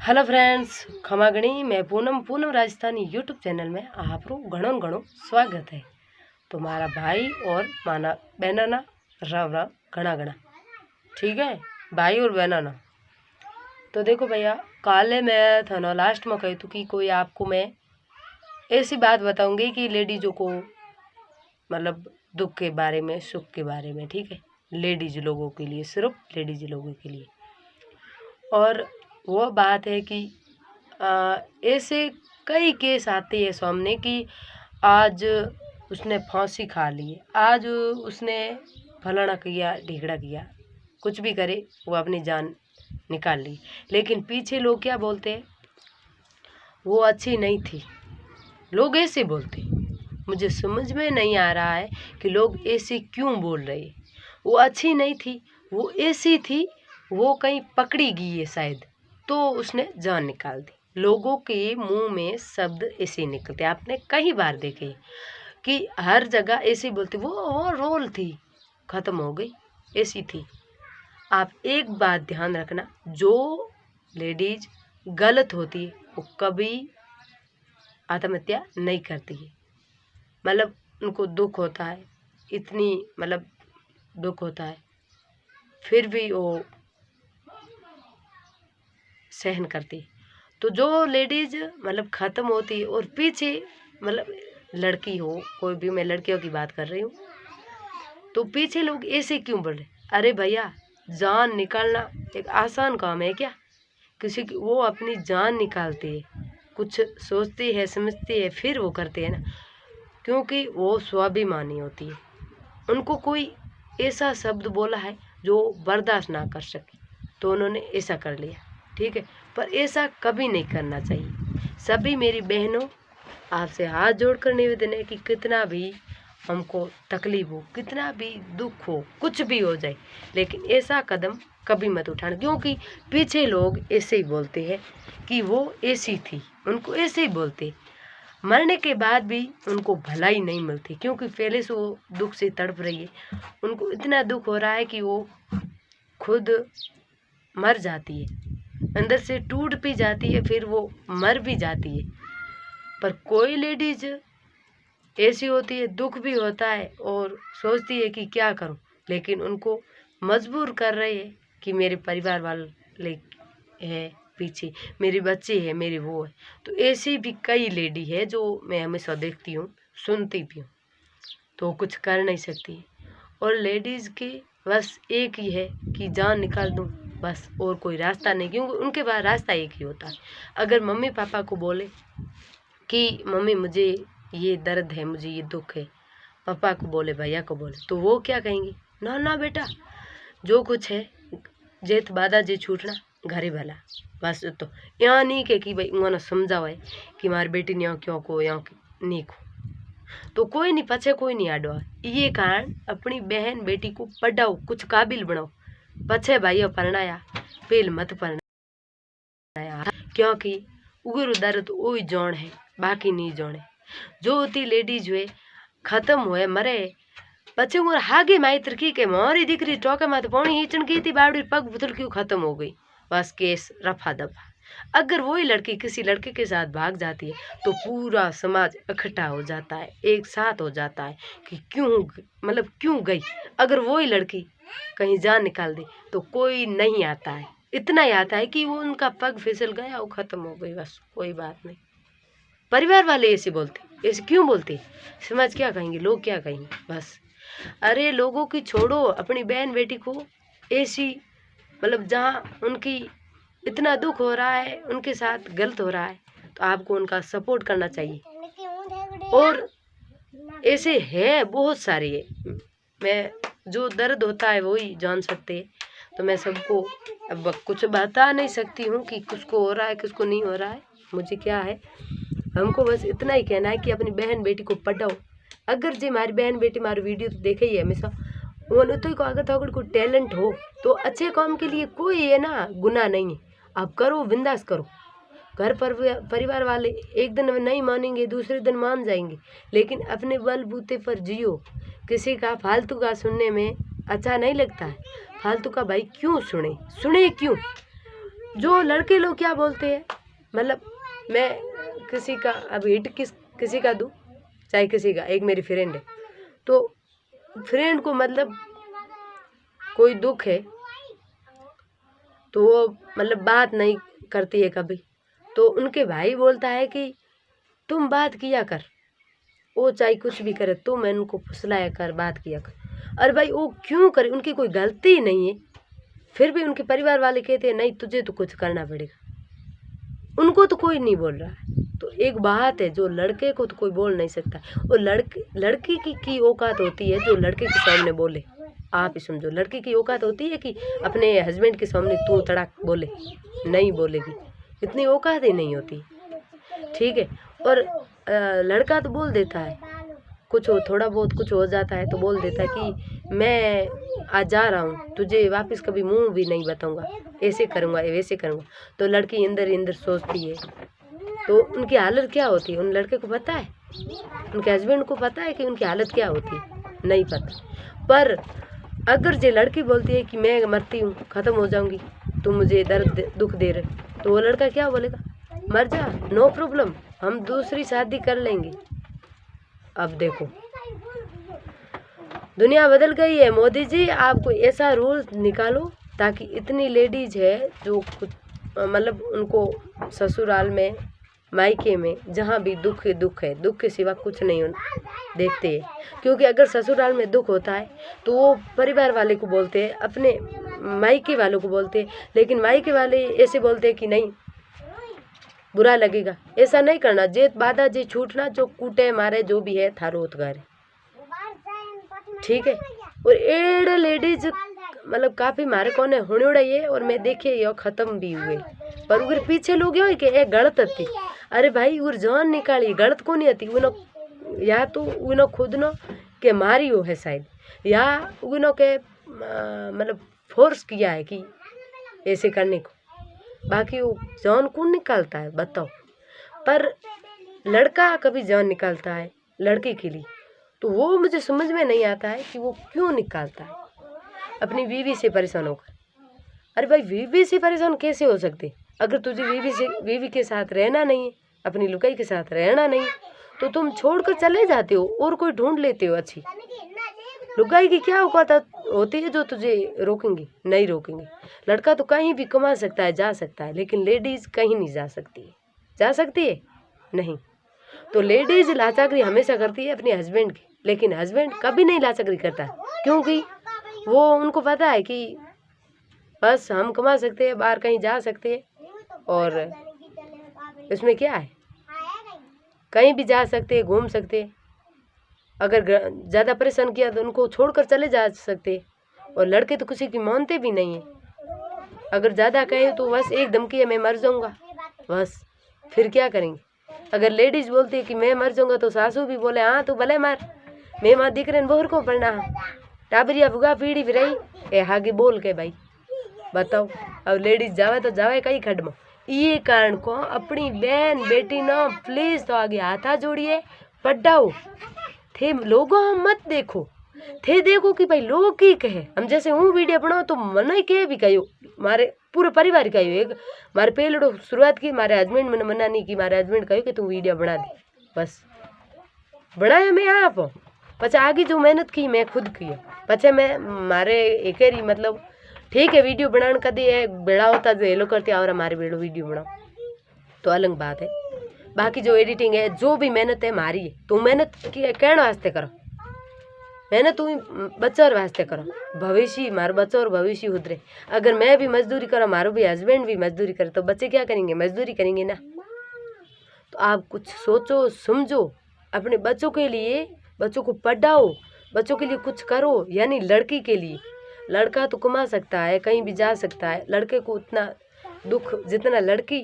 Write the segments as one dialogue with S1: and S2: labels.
S1: Hello friends, खमा गणी मैं पूनम राजस्थानी यूट्यूब चैनल में आपरो घणो घणो स्वागत है। तुम्हारा भाई और माना बहना राव राव घना घना ठीक है भाई और बहना। तो देखो भैया, काले मैं थाना लास्ट में कही थी कि कोई आपको मैं ऐसी बात बताऊंगी कि लेडीजों को मतलब दुख के बारे में, सुख के बारे में, ठीक है, लेडीज लोगों के लिए, सिर्फ लेडीज लोगों के लिए। और वो बात है कि ऐसे कई केस आते हैं सामने कि आज उसने फांसी खा ली, आज उसने फलाना किया ढिगड़ा किया, कुछ भी करे वो अपनी जान निकाल ली। लेकिन पीछे लोग क्या बोलते हैं, वो अच्छी नहीं थी। लोग ऐसे बोलते, मुझे समझ में नहीं आ रहा है कि लोग ऐसे क्यों बोल रहे। वो अच्छी नहीं थी, वो ऐसी थी, वो कहीं पकड़ी गई है शायद, तो उसने जान निकाल दी। लोगों के मुंह में शब्द ऐसे निकलते, आपने कई बार देखे कि हर जगह ऐसे बोलते, वो रोल थी, खत्म हो गई, ऐसी थी। आप एक बात ध्यान रखना, जो लेडीज गलत होती है वो कभी आत्महत्या नहीं करती है। मतलब उनको दुख होता है, इतनी मतलब दुख होता है, फिर भी वो सहन करती। तो जो लेडीज मतलब ख़त्म होती है और पीछे मतलब लड़की हो, कोई भी, मैं लड़कियों की बात कर रही हूँ, तो पीछे लोग ऐसे क्यों बोल रहे। अरे भैया, जान निकालना एक आसान काम है क्या? किसी की वो अपनी जान निकालती है, कुछ सोचती है, समझती है, फिर वो करते हैं ना, क्योंकि वो स्वाभिमानी होती है। उनको कोई ऐसा शब्द बोला है जो बर्दाश्त ना कर सके, तो उन्होंने ऐसा कर लिया, ठीक है। पर ऐसा कभी नहीं करना चाहिए। सभी मेरी बहनों, आपसे हाथ जोड़कर निवेदन है कि कितना भी हमको तकलीफ हो, कितना भी दुख हो, कुछ भी हो जाए, लेकिन ऐसा कदम कभी मत उठाना, क्योंकि पीछे लोग ऐसे ही बोलते हैं कि वो ऐसी थी, उनको ऐसे ही बोलते। मरने के बाद भी उनको भलाई नहीं मिलती, क्योंकि पहले से वो दुख से तड़प रही है। उनको इतना दुख हो रहा है कि वो खुद मर जाती है, अंदर से टूट भी जाती है, फिर वो मर भी जाती है। पर कोई लेडीज ऐसी होती है, दुख भी होता है और सोचती है कि क्या करूं, लेकिन उनको मजबूर कर रहे हैं कि मेरे परिवार वाले है पीछे, मेरे बच्चे है, मेरी वो है। तो ऐसी भी कई लेडी है जो मैं हमेशा देखती हूँ, सुनती भी हूँ, तो कुछ कर नहीं सकती। और लेडीज़ के बस एक ही है कि जान निकाल दूँ बस, और कोई रास्ता नहीं, क्योंकि उनके पास रास्ता एक ही होता है। अगर मम्मी पापा को बोले कि मम्मी मुझे ये दर्द है, मुझे ये दुख है, पापा को बोले, भैया को बोले, तो वो क्या कहेंगे, ना ना बेटा, जो कुछ है जेत बादा जे छूटना घरे भला। बस तो यहाँ नहीं के कि भाई उन्होंने समझावा है कि मारी बेटी ने क्यों को यहाँ नहीं को, तो कोई नहीं, पछे कोई नहीं आडवा। ये कारण अपनी बहन बेटी को पढ़ाओ, कुछ काबिल बनाओ, पछे भाइयों परनाया, पेल मत परनाया, क्योंकि उगर दर्द वही जौन है, बाकी नहीं जौने। जो होती लेडीज हुए खत्म हुए मरे, पछे उर हागे माइत्र की के मारी दीकरी टोके माथे पानी हीचन की थी, बावड़ी पग बुतल क्यों खत्म हो गई, बस केस रफा दफा। अगर वही लड़की किसी लड़के के साथ भाग जाती है तो पूरा समाज इकट्ठा हो जाता है, एक साथ हो जाता है कि क्यों, मतलब क्यों गई। अगर वही लड़की कहीं जान निकाल दे तो कोई नहीं आता है, इतना ही आता है कि वो उनका पग फिसल गया, वो खत्म हो गई, बस कोई बात नहीं। परिवार वाले ऐसे बोलते, ऐसे क्यों बोलते, समाज क्या कहेंगे, लोग क्या कहेंगे, बस। अरे लोगों की छोड़ो, अपनी बहन बेटी को ऐसी मतलब जहाँ उनकी इतना दुख हो रहा है, उनके साथ गलत हो रहा है, तो आपको उनका सपोर्ट करना चाहिए। और ऐसे है बहुत सारे है, मैं जो दर्द होता है वही जान सकते हैं, तो मैं सबको अब कुछ बता नहीं सकती हूँ कि किसको हो रहा है किसको नहीं हो रहा है। मुझे क्या है, हमको बस इतना ही कहना है कि अपनी बहन बेटी को पढ़ाओ। अगर जे हमारी बहन बेटी हमारी वीडियो तो देखे ही है हमेशा, उन्होंने तो अगर तो कोई टैलेंट हो तो अच्छे काम के लिए कोई है ना गुनाह नहीं है, आप करो, बिंदास करो। घर पर परिवार वाले एक दिन नहीं मानेंगे, दूसरे दिन मान जाएंगे, लेकिन अपने बलबूते पर जियो। किसी का फालतू का सुनने में अच्छा नहीं लगता है, फालतू का भाई क्यों सुने, सुने क्यों। जो लड़के लोग क्या बोलते हैं, मतलब मैं किसी का अब हिट किसी का दूँ, चाहे किसी का, एक मेरी फ्रेंड है, तो फ्रेंड को मतलब कोई दुख है तो वो मतलब बात नहीं करती है कभी, तो उनके भाई बोलता है कि तुम बात किया कर, वो चाहे कुछ भी करे तुम उनको फुसलाया कर, बात किया कर। अरे भाई वो क्यों करे, उनकी कोई गलती नहीं है, फिर भी उनके परिवार वाले कहते हैं नहीं तुझे तो कुछ करना पड़ेगा, उनको तो कोई नहीं बोल रहा है। तो एक बात है, जो लड़के को तो कोई बोल नहीं सकता, और लड़की की औकात होती है जो लड़के के सामने बोले। आप ही समझो, लड़की की औकात होती है कि अपने हस्बैंड के सामने तू तड़ाक बोले, नहीं बोलेगी, इतनी औकात ही नहीं होती, ठीक है। और लड़का तो बोल देता है, कुछ हो थोड़ा बहुत कुछ हो जाता है तो बोल देता है कि मैं आज जा रहा हूँ, तुझे वापस कभी मुंह भी नहीं बताऊंगा, ऐसे करूँगा वैसे करूँगा। तो लड़की अंदर अंदर सोचती है, तो उनकी हालत क्या होती है उन लड़के को पता है, उनके हस्बैंड को पता है कि उनकी हालत क्या होती है, नहीं पता। पर अगर जो लड़की बोलती है कि मैं मरती हूँ, ख़त्म हो जाऊंगी, तुम मुझे दर्द दुख दे रहे, तो वो लड़का क्या बोलेगा, मर जा, नो प्रॉब्लम, हम दूसरी शादी कर लेंगे। अब देखो दुनिया बदल गई है। मोदी जी आपको ऐसा रूल निकालो ताकि इतनी लेडीज है जो कुछ मतलब उनको ससुराल में मायके में जहाँ भी दुख है, दुख के सिवा कुछ नहीं देखते हैं। क्योंकि अगर ससुराल में दुख होता है तो वो परिवार वाले को बोलते हैं, अपने मायके वालों को बोलते हैं, लेकिन मायके वाले ऐसे बोलते हैं कि नहीं बुरा लगेगा, ऐसा नहीं करना, जेत बाधा जे छूटना, जो कूटे मारे जो भी है थारो उतगार, ठीक है। और एड लेडीज मतलब काफ़ी मारे कोने होने उड़ाइए, और मैं देखे ये ख़त्म भी हुए, पर उगर पीछे लोग ये कि एक गलत थी, अरे भाई उर जान निकाली, गलत को नहीं आती उनो, या तो उनो खुद नो के मारी हो है शायद, या उनो के मतलब फोर्स किया है कि ऐसे करने को, बाकी वो जान कौन निकालता है बताओ। पर लड़का कभी जान निकालता है लड़के के लिए, तो वो मुझे समझ में नहीं आता है कि वो क्यों निकालता है अपनी बीवी से परेशान होकर। अरे भाई बीवी से परेशान कैसे हो सकते, अगर तुझे बीवी के साथ रहना नहीं है, अपनी लुगाई के साथ रहना नहीं, तो तुम छोड़कर चले जाते हो और कोई ढूंढ लेते हो अच्छी। लुगाई की क्या औकात होती है जो तुझे रोकेंगे, नहीं रोकेंगे। लड़का तो कहीं भी कमा सकता है, जा सकता है, लेकिन लेडीज कहीं नहीं जा सकती है, जा सकती है नहीं। तो लेडीज लाचागरी हमेशा करती है अपने हस्बैंड की, लेकिन हस्बैंड कभी नहीं लाचागरी करता, क्योंकि वो उनको पता है कि बस हम कमा सकते हैं, बाहर कहीं जा सकते हैं, और इसमें क्या है, कहीं भी जा सकते हैं, घूम सकते हैं, अगर ज़्यादा परेशान किया तो उनको छोड़कर चले जा सकते। और लड़के तो किसी की मानते भी नहीं है, अगर ज़्यादा कहे तो बस एक धमकी है मैं मर जाऊँगा, बस फिर क्या करेंगे। अगर लेडीज़ बोलती है कि मैं मर जाऊँगा तो सासू भी बोले हाँ तो भले मार, मैं माँ दिख रहे बोहर को पढ़ना टाबरिया भुगा पीढ़ी भी रही ए हागे बोल के भाई बताओ। अब लेडीज़ जावे तो जावे कई खड में, ये कारण को अपनी बहन बेटी ना प्लीज़ तो आगे हाथा जोड़िए, पढ़ाओ थे, लोगों हम मत देखो थे, देखो कि भाई लोग की कहे। हम जैसे हूँ वीडियो बनाओ तो मन ही के भी कहो, मारे पूरे परिवार कहो, एक मारे पहले शुरुआत की मारे हस्बैंड मैंने मना नहीं की, मारे हस्बैंड कहो कि तू वीडियो बना दी, बस बनाया मैं आप पचा आगे जो मेहनत की मैं खुद की, पचे मैं मारे एक ही मतलब ठीक है वीडियो बनाने का दिए बेड़ा होता जो हेलो करते और हमारे बेड़ो वीडियो बनाओ तो अलग बात है। बाकी जो एडिटिंग है जो भी मेहनत है मारी है, तो मेहनत कहने वास्ते करो, मेहनत तू बच्चा और वास्ते करो, भविष्य मारो बच्चा और भविष्य उधरे। अगर मैं भी मजदूरी करो, मारो भी हस्बैंड भी मजदूरी करे, तो बच्चे क्या करेंगे, मजदूरी करेंगे ना। तो आप कुछ सोचो समझो अपने बच्चों के लिए, बच्चों को पढ़ाओ, बच्चों के लिए कुछ करो। यानी लड़की के लिए, लड़का तो कमा सकता है कहीं भी जा सकता है, लड़के को उतना दुख जितना लड़की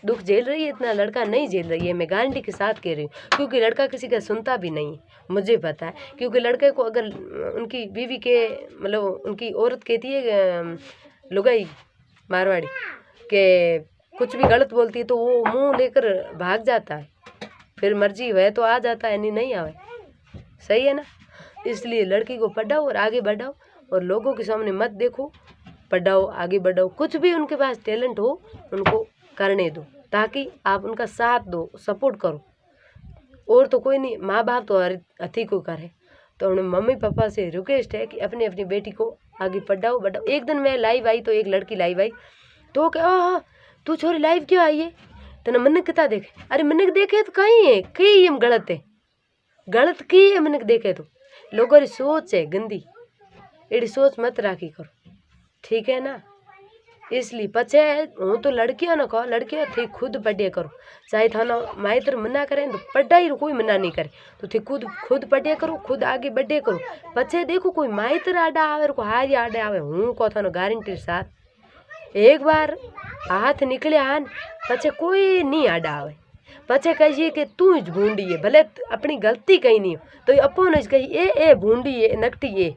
S1: दुख झेल रही है इतना लड़का नहीं झेल रही है, मैं गारंटी के साथ कह रही हूँ। क्योंकि लड़का किसी का सुनता भी नहीं, मुझे पता है। क्योंकि लड़के को अगर उनकी बीवी के मतलब उनकी औरत कहती है लुगाई मारवाड़ी के कुछ भी गलत बोलती है तो वो मुंह लेकर भाग जाता है, फिर मर्जी हुए तो आ जाता है, नहीं आवे, सही है ना। इसलिए लड़की को पढ़ाओ और आगे बढ़ाओ, और लोगों के सामने मत देखो, पढ़ाओ, आगे बढ़ाओ, कुछ भी उनके पास टैलेंट हो उनको करने दो, ताकि आप उनका साथ दो, सपोर्ट करो। और तो कोई नहीं, माँ बाप तो हर अति को करे। तो उन्हें मम्मी पापा से रिक्वेस्ट है कि अपनी अपनी बेटी को आगे पढ़ाओ बढ़ाओ। एक दिन मैं लाइव आई तो एक लड़की लाइव आई तो कह तू छोरी लाइव क्यों आई है, तेना मनक कितना देखे। अरे मनक देखे तो कहीं है, कहीं हम गलत है, गलत की है मनक देखे तो। लोगों की सोच है गंदी, एड़ी सोच मत राखी करो, ठीक है ना। इसलिए पचे हूँ तो लड़कियां ना कहो, लड़कियां थे खुद पढ़िया करो। चाहे थाना माइतर मना करें तो पढ़ाई कोई मना नहीं करे, तो थे खुद पढ़िया करो, खुद आगे बढ़े करो। पचे देखो कोई माइतर आडा आवे को हारी आडा आवे, हूँ को थानो गारंटी साथ एक बार हाथ निकले आन पचे कोई नहीं आडा आवे। पचे कहिए कि तू ज भूंडी है, भले अपनी गलती कहीं नहीं हो तो अपन कही ए भूंडी है नकटी है।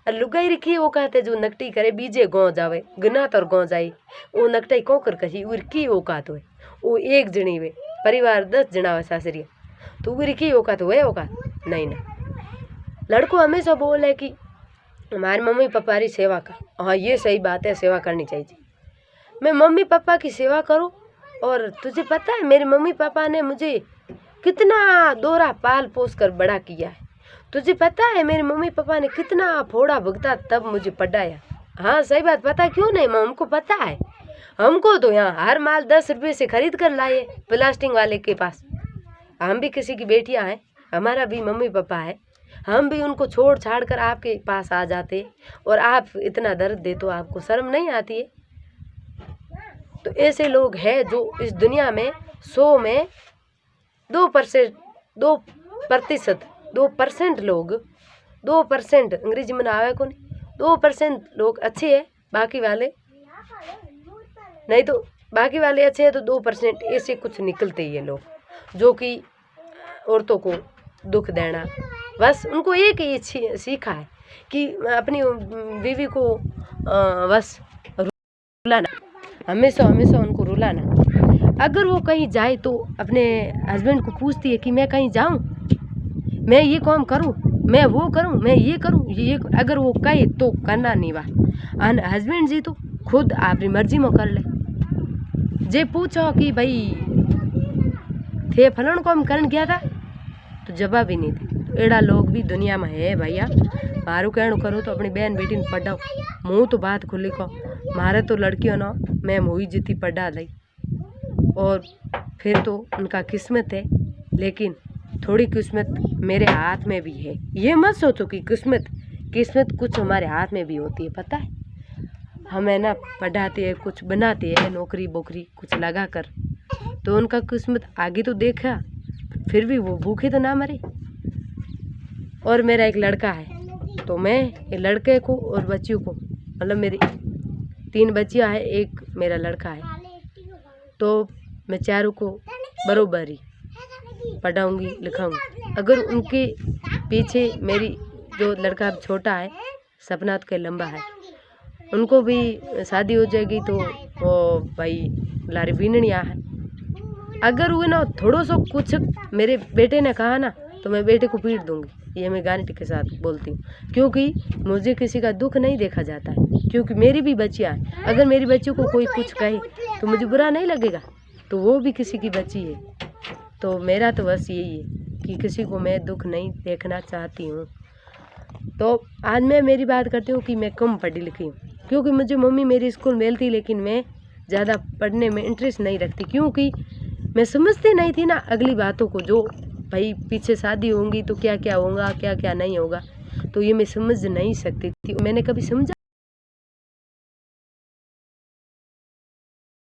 S1: लुगाई रखी वो कहते जो नकटी करे बीजे गाँव जावे गना तर गाँव जाए, वो नकटाई कौन कर कही उर की औकात हो, वो एक जनी वे परिवार 10 जना वे सासरिया, तो उर की औकात हो औकात नहीं ना। लड़को हमेशा बोले कि हमारे मम्मी पापा की सेवा कर, हाँ ये सही बात है, सेवा करनी चाहिए। मैं मम्मी पापा की सेवा करूँ, और तुझे पता है मेरे मम्मी पापा ने मुझे कितना दोहरा पाल पोस कर बड़ा किया है। तुझे पता है मेरे मम्मी पापा ने कितना फोड़ा भुगता तब मुझे पढ़ाया। हाँ सही बात, पता क्यों नहीं, मैं उनको पता है। हमको तो यहाँ हर माल 10 रुपये से खरीद कर लाए प्लास्टिक वाले के पास। हम भी किसी की बेटियाँ हैं, हमारा भी मम्मी पापा है, हम भी उनको छोड़ छाड़ कर आपके पास आ जाते, और आप इतना दर्द दे तो आपको शर्म नहीं आती है। तो ऐसे लोग हैं जो इस दुनिया में 100 में 2% लोग, 2% अंग्रेजी में आवे को नहीं, 2% लोग अच्छे हैं, बाकी वाले नहीं। तो बाकी वाले अच्छे हैं तो 2% ऐसे कुछ निकलते ही है लोग जो कि औरतों को दुख देना। बस उनको एक ही सीखा है कि अपनी बीवी को बस रुलाना, हमेशा हमेशा उनको रुलाना। अगर वो कहीं जाए तो अपने हस्बैंड को पूछती है कि मैं कहीं जाऊं, मैं ये काम करूं, मैं वो करूं, मैं ये करूं, ये अगर वो कहे तो करना नहीं वाह। हस्बैंड जी तो खुद अपनी मर्जी में कर ले। जे पूछो कि भाई थे फलन काम करन गया था तो जवाब ही नहीं थे। तो एड़ा लोग भी दुनिया में है भैया। मारू कहणु करो तो अपनी बहन बेटी ने पढ़ाओ, मुँह तो बात खुली को। मारे तो लड़कियों ना मैं मोही जितनी पढ़ा दी, और फिर तो उनका किस्मत है, लेकिन थोड़ी किस्मत मेरे हाथ में भी है। ये मत सोचो कि किस्मत कुछ हमारे हाथ में भी होती है, पता है। हमें ना पढ़ाते हैं, कुछ बनाते हैं, नौकरी बोकरी कुछ लगा कर, तो उनका किस्मत आगे तो देखा, फिर भी वो भूखे तो ना मरे। और मेरा एक लड़का है, तो मैं ये लड़के को और बच्चियों को, मतलब मेरी 3 बच्चियाँ हैं, एक मेरा लड़का है, तो मैं चारों को बरोबर ही पढ़ाऊँगी लिखाऊँगी। अगर उनके पीछे मेरी जो लड़का छोटा है, सपना तो के लंबा है, उनको भी शादी हो जाएगी तो वो भाई लारे बीननिया है। अगर वो ना थोड़ा सा कुछ मेरे बेटे ने कहा ना तो मैं बेटे को पीट दूंगी, ये मैं गारंटी के साथ बोलती हूँ। क्योंकि मुझे किसी का दुख नहीं देखा जाता है, क्योंकि मेरी भी बच्चियाँ हैं। अगर मेरी बच्चियों को कोई कुछ कहे तो मुझे बुरा नहीं लगेगा, तो वो भी किसी की बच्ची है। तो मेरा तो बस यही है कि किसी को मैं दुख नहीं देखना चाहती हूँ। तो आज मैं मेरी बात करती हूँ कि मैं कम पढ़ी लिखी हूँ, क्योंकि मुझे मम्मी मेरी स्कूल मेलती, लेकिन मैं ज़्यादा पढ़ने में इंटरेस्ट नहीं रखती, क्योंकि मैं समझती नहीं थी ना अगली बातों को। जो भाई पीछे शादी होंगी तो क्या क्या होगा, क्या क्या नहीं होगा, तो ये मैं समझ नहीं सकती थी। मैंने कभी समझा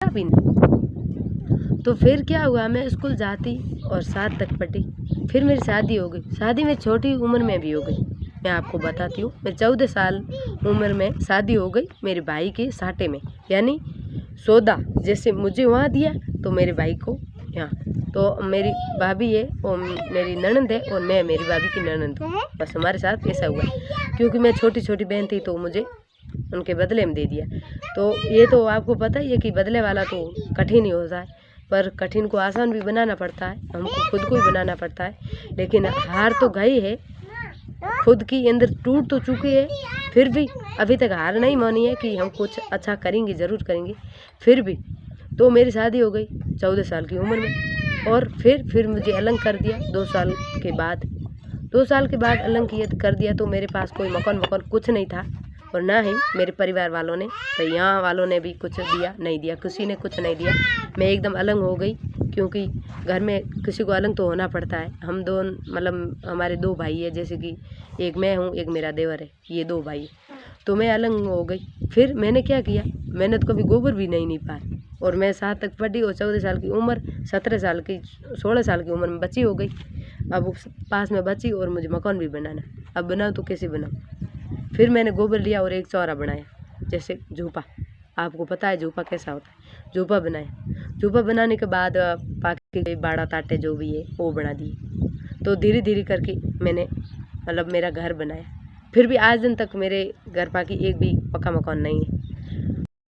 S1: भी नहीं। तो फिर क्या हुआ, मैं स्कूल जाती और 7 तक पढ़ी, फिर मेरी शादी हो गई। शादी में छोटी उम्र में भी हो गई, मैं आपको बताती हूँ। मैं 14 साल उम्र में शादी हो गई मेरे भाई के साटे में, यानी 14 जैसे मुझे वहाँ दिया तो मेरे भाई को यहाँ। तो मेरी भाभी है और मेरी ननंद है, और मैं मेरी भाभी की ननंद हूँ। बस हमारे साथ ऐसा हुआ, क्योंकि मैं छोटी छोटी बहन थी तो मुझे उनके बदले में दे दिया। तो ये तो आपको पता ही है कि बदले वाला तो कठिन ही होता है, पर कठिन को आसान भी बनाना पड़ता है, हमको खुद को ही बनाना पड़ता है। लेकिन हार तो गई है, खुद की अंदर टूट तो चुकी है, फिर भी अभी तक हार नहीं मानी है कि हम कुछ अच्छा करेंगे, ज़रूर करेंगे। फिर भी तो मेरी शादी हो गई 14 साल की उम्र में, और फिर मुझे अलग कर दिया 2 साल के बाद। 2 साल के बाद अलग कर दिया तो मेरे पास कोई मकान कुछ नहीं था, और ना ही मेरे परिवार वालों ने, तो यहाँ वालों ने भी कुछ दिया नहीं दिया, किसी ने कुछ नहीं दिया। मैं एकदम अलग हो गई, क्योंकि घर में किसी को अलग तो होना पड़ता है। हम दोनों मतलब हमारे 2 भाई है, जैसे कि एक मैं हूँ, एक मेरा देवर है, ये 2 भाई। तो मैं अलग हो गई। फिर मैंने क्या किया, मैंने तो कभी गोबर भी नहीं पाया, और मैं 7 तक पढ़ी, और 14 साल की उम्र 17 साल की 16 साल की उम्र में बच्ची हो गई। अब पास में बच्ची, और मुझे मकान भी बनाना, अब बनाऊँ तो कैसे बनाऊँ। फिर मैंने गोबर लिया और एक चौरा बनाया, जैसे झूपा, आपको पता है झूपा कैसा होता है, झूपा बनाया। झूपा बनाने के बाद बाकी बाड़ा ताटे जो भी है वो बना दिए। तो धीरे धीरे करके मैंने मतलब मेरा घर बनाया। फिर भी आज दिन तक मेरे घर पाकी एक भी पक्का मकान नहीं है।